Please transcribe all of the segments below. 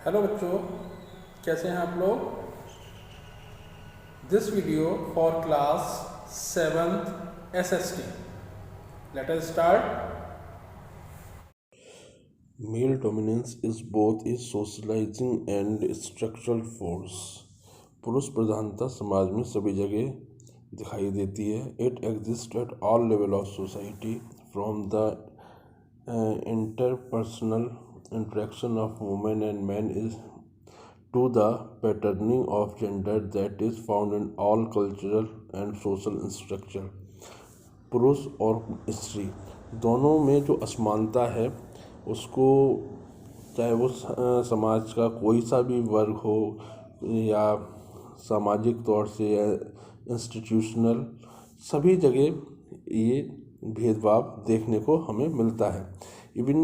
Hello बच्चों, कैसे हैं आप लोग। This video for class 7th SST। Let us start. Male dominance is both a socializing and structural force. पुरुष प्रधानता समाज में सभी जगह दिखाई देती है. It exists at all level of society, from the interpersonal interaction of women and men is to the patterning of gender that is found in all cultural and social structure. पुरुष और स्त्री दोनों में जो असमानता है उसको, चाहे वो समाज का कोई सा भी वर्ग हो या सामाजिक तौर से या इंस्टीट्यूशनल, सभी जगह ये भेदभाव देखने को हमें मिलता है. इवन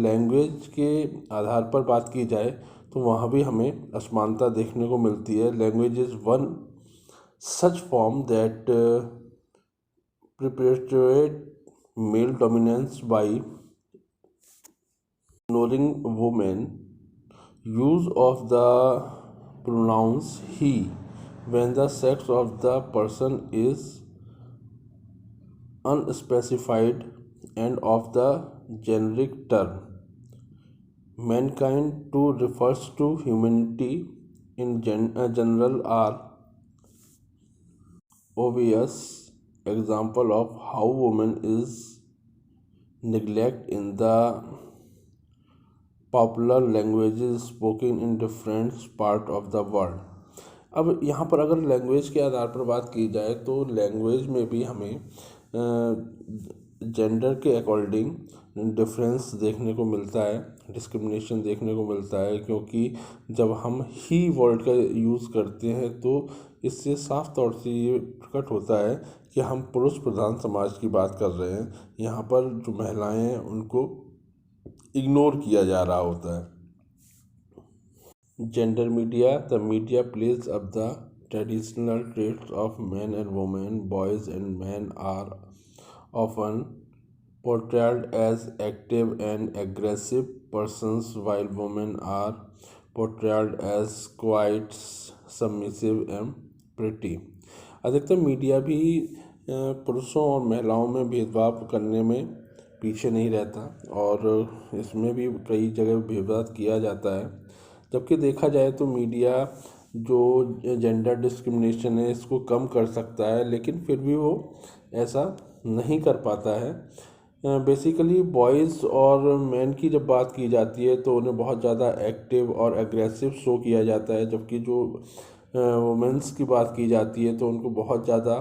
लैंग्वेज के आधार पर बात की जाए तो वहाँ भी हमें असमानता देखने को मिलती है. Language is one such form that perpetuate male dominance by ignoring women. Use of the pronouns he when the sex of the person is unspecified, and of the generic term mankind to refers to humanity in general are obvious example of how woman is neglect in the popular languages spoken in different part of the world. अब यहाँ पर अगर language के आधार पर बात की जाए तो लैंग्वेज में भी हमें जेंडर के अकॉर्डिंग डिफरेंस देखने को मिलता है, डिस्क्रिमिनेशन देखने को मिलता है. क्योंकि जब हम ही वर्ड का यूज़ करते हैं तो इससे साफ तौर से ये प्रकट होता है कि हम पुरुष प्रधान समाज की बात कर रहे हैं. यहाँ पर जो महिलाएं हैं उनको इग्नोर किया जा रहा होता है. Gender media the media place up the traditional traits of men and women. Boys and men are often portrayed as active and aggressive persons, while women are portrayed as quiet, submissive and pretty. अधिकतर media भी पुरुषों और महिलाओं में भेदभाव करने में पीछे नहीं रहता और इसमें भी कई जगह भेदभाव किया जाता है. जबकि देखा जाए तो मीडिया जो जेंडर डिस्क्रिमिनेशन है इसको कम कर सकता है, लेकिन फिर भी वो ऐसा नहीं कर पाता है. बेसिकली बॉयज़ और मैन की जब बात की जाती है तो उन्हें बहुत ज़्यादा एक्टिव और एग्रेसिव शो किया जाता है, जबकि जो वुमेंस की बात की जाती है तो उनको बहुत ज़्यादा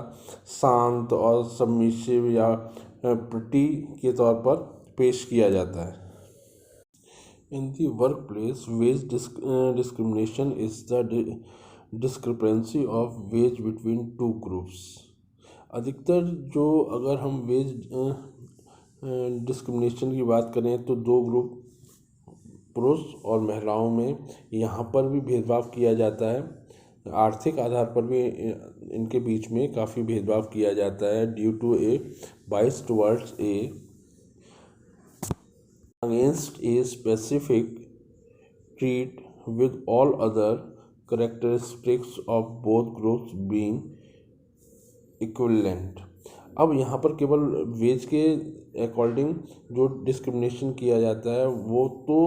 शांत और सबमिसिव या प्रिटी के तौर पर पेश किया जाता है. In the workplace wage discrimination is the discrepancy of wage between two groups. अधिकतर जो अगर हम वेज डिस्क्रिमिनेशन की बात करें तो दो ग्रुप पुरुष और महिलाओं में यहाँ पर भी भेदभाव किया जाता है. आर्थिक आधार पर भी इनके बीच में काफ़ी भेदभाव किया जाता है. ड्यू टू ए बाइस towards a against a specific trait with all other characteristics of both groups being equivalent. अब यहाँ पर केवल वेज के अकॉर्डिंग जो डिस्क्रिमिनेशन किया जाता है वो तो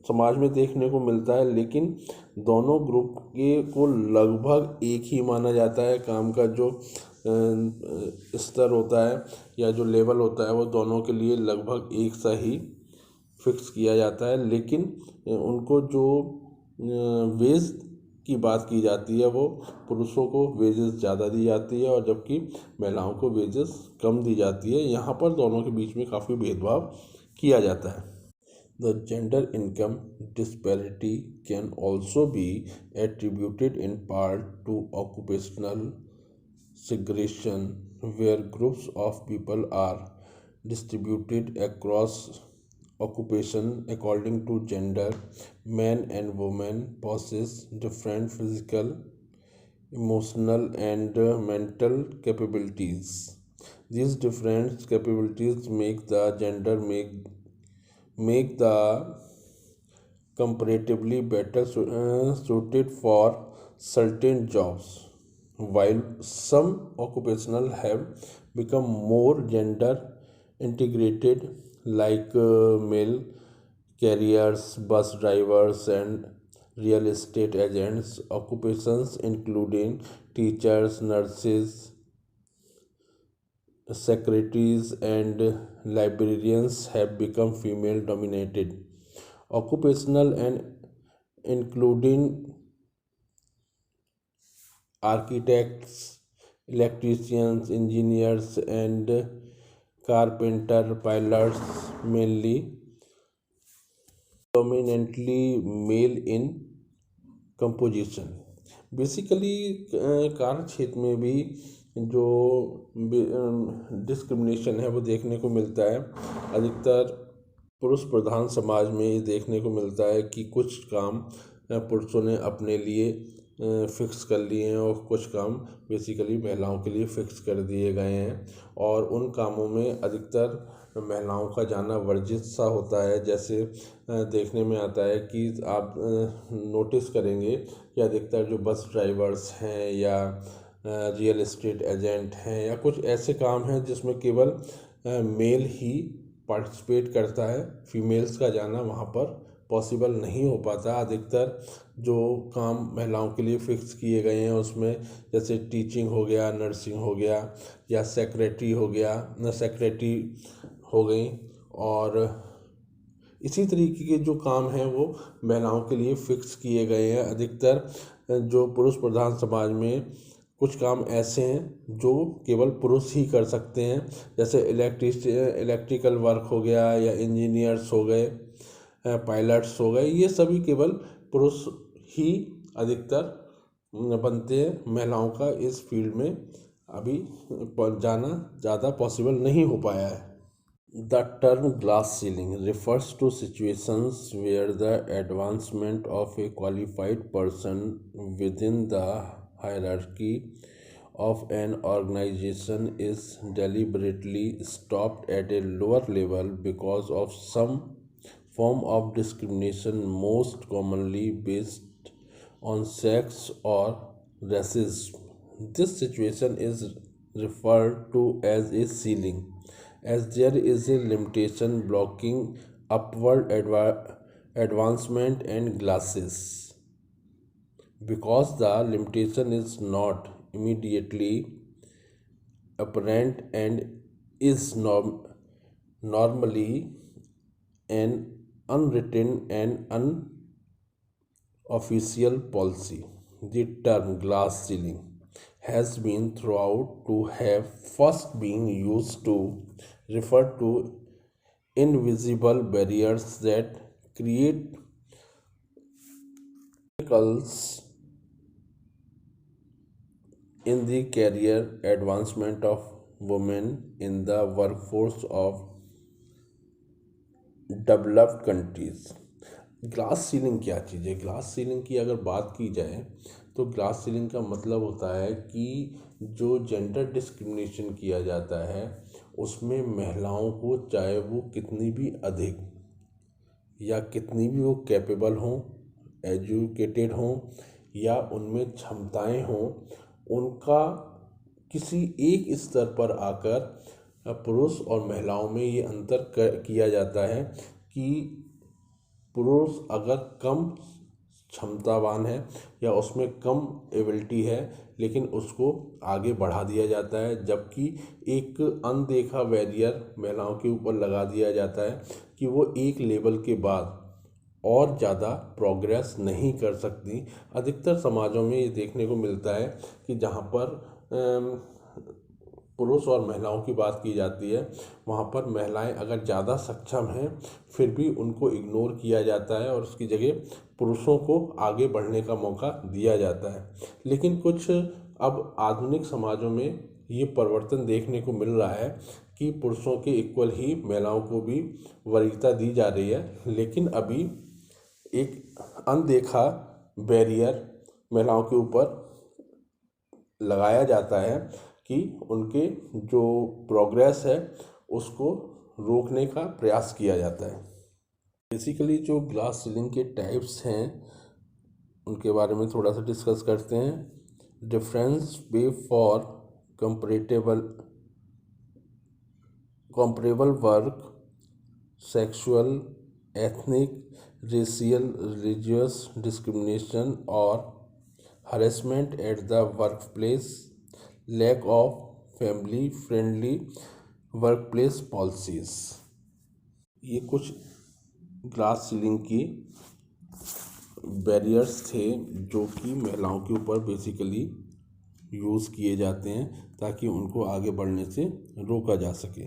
समाज में देखने को मिलता है, लेकिन दोनों ग्रुप के को लगभग एक ही माना जाता है. काम का जो स्तर होता है या जो लेवल होता है वो दोनों के लिए लगभग एक सा ही फिक्स किया जाता है. लेकिन उनको जो वेज की बात की जाती है वो पुरुषों को वेजेस ज़्यादा दी जाती है और जबकि महिलाओं को वेजेस कम दी जाती है. यहाँ पर दोनों के बीच में काफ़ी भेदभाव किया जाता है. The gender income disparity can also be attributed in part to occupational segregation, where groups of people are distributed across occupation according to gender. Men and women possess different physical, emotional, and mental capabilities. These different capabilities make the comparatively better suited for certain jobs, while some occupational have become more gender integrated, like male carriers, bus drivers, and real estate agents. Occupations including teachers, nurses, secretaries, and librarians have become female dominated. Occupational and including architects, electricians, engineers, and carpenter, pilots, mainly dominantly male in composition. Basically कार्य क्षेत्र में भी जो discrimination है वो देखने को मिलता है। अधिकतर पुरुष प्रधान समाज में ये देखने को मिलता है कि कुछ काम पुरुषों ने अपने लिए फिक्स कर लिए हैं और कुछ काम बेसिकली महिलाओं के लिए फिक्स कर दिए गए हैं, और उन कामों में अधिकतर महिलाओं का जाना वर्जित सा होता है। जैसे देखने में आता है कि आप नोटिस करेंगे कि अधिकतर जो बस ड्राइवर्स हैं या रियल एस्टेट एजेंट हैं या कुछ ऐसे काम हैं जिसमें केवल मेल ही पार्टिसिपेट करता है, फीमेल्स का जाना वहाँ पर पॉसिबल नहीं हो पाता। अधिकतर जो काम महिलाओं के लिए फिक्स किए गए हैं उसमें जैसे टीचिंग हो गया, नर्सिंग हो गया, या सेक्रेटरी हो गया, सेक्रेटरी हो गई, और इसी तरीके के जो काम हैं वो महिलाओं के लिए फिक्स किए गए हैं। अधिकतर जो पुरुष प्रधान समाज में कुछ काम ऐसे हैं जो केवल पुरुष ही कर सकते हैं, जैसे इलेक्ट्रिकल वर्क हो गया, या इंजीनियर्स हो गए, पायलट्स हो गए, ये सभी केवल पुरुष ही अधिकतर बनते हैं। महिलाओं का इस फील्ड में अभी जाना ज़्यादा पॉसिबल नहीं हो पाया है। The term glass ceiling refers to situations where the advancement of a qualified person within the hierarchy of an organization is deliberately stopped at a lower level because of some form of discrimination, most commonly based on sex or racism. This situation is referred to as a ceiling, as there is a limitation blocking upward advancement and glasses. Because the limitation is not immediately apparent and is normally an unwritten and unofficial policy, the term glass ceiling has been throughout to have first been used to refer to invisible barriers that create obstacles in the career advancement of women in the workforce of developed countries. Glass ceiling क्या चीज़ है? Glass ceiling की अगर बात की जाए तो glass ceiling का मतलब होता है कि जो जेंडर डिस्क्रिमिनेशन किया जाता है उसमें महिलाओं को, चाहे वो कितनी भी अधिक या कितनी भी वो कैपेबल हों, एजुकेटेड हों, या उनमें क्षमताएं हों, उनका किसी एक स्तर पर आकर पुरुष और महिलाओं में ये अंतर किया जाता है कि पुरुष अगर कम क्षमतावान है या उसमें कम एबिलिटी है लेकिन उसको आगे बढ़ा दिया जाता है, जबकि एक अनदेखा बैरियर महिलाओं के ऊपर लगा दिया जाता है कि वो एक लेवल के बाद और ज़्यादा प्रोग्रेस नहीं कर सकती। अधिकतर समाजों में ये देखने को मिलता है कि जहाँ पर पुरुष और महिलाओं की बात की जाती है वहाँ पर महिलाएं अगर ज़्यादा सक्षम हैं फिर भी उनको इग्नोर किया जाता है और उसकी जगह पुरुषों को आगे बढ़ने का मौका दिया जाता है। लेकिन कुछ अब आधुनिक समाजों में ये परिवर्तन देखने को मिल रहा है कि पुरुषों के इक्वल ही महिलाओं को भी वरीयता दी जा रही है, लेकिन अभी एक अनदेखा बैरियर महिलाओं के ऊपर लगाया जाता है कि उनके जो प्रोग्रेस है उसको रोकने का प्रयास किया जाता है। बेसिकली जो ग्लास सीलिंग के टाइप्स हैं उनके बारे में थोड़ा सा डिस्कस करते हैं। Difference way for comparable work, sexual, ethnic, racial, religious discrimination और harassment at the workplace, lack of family friendly workplace policies. ये कुछ ग्लास सीलिंग की बैरियर्स थे जो कि महिलाओं के ऊपर बेसिकली यूज़ किए जाते हैं ताकि उनको आगे बढ़ने से रोका जा सके।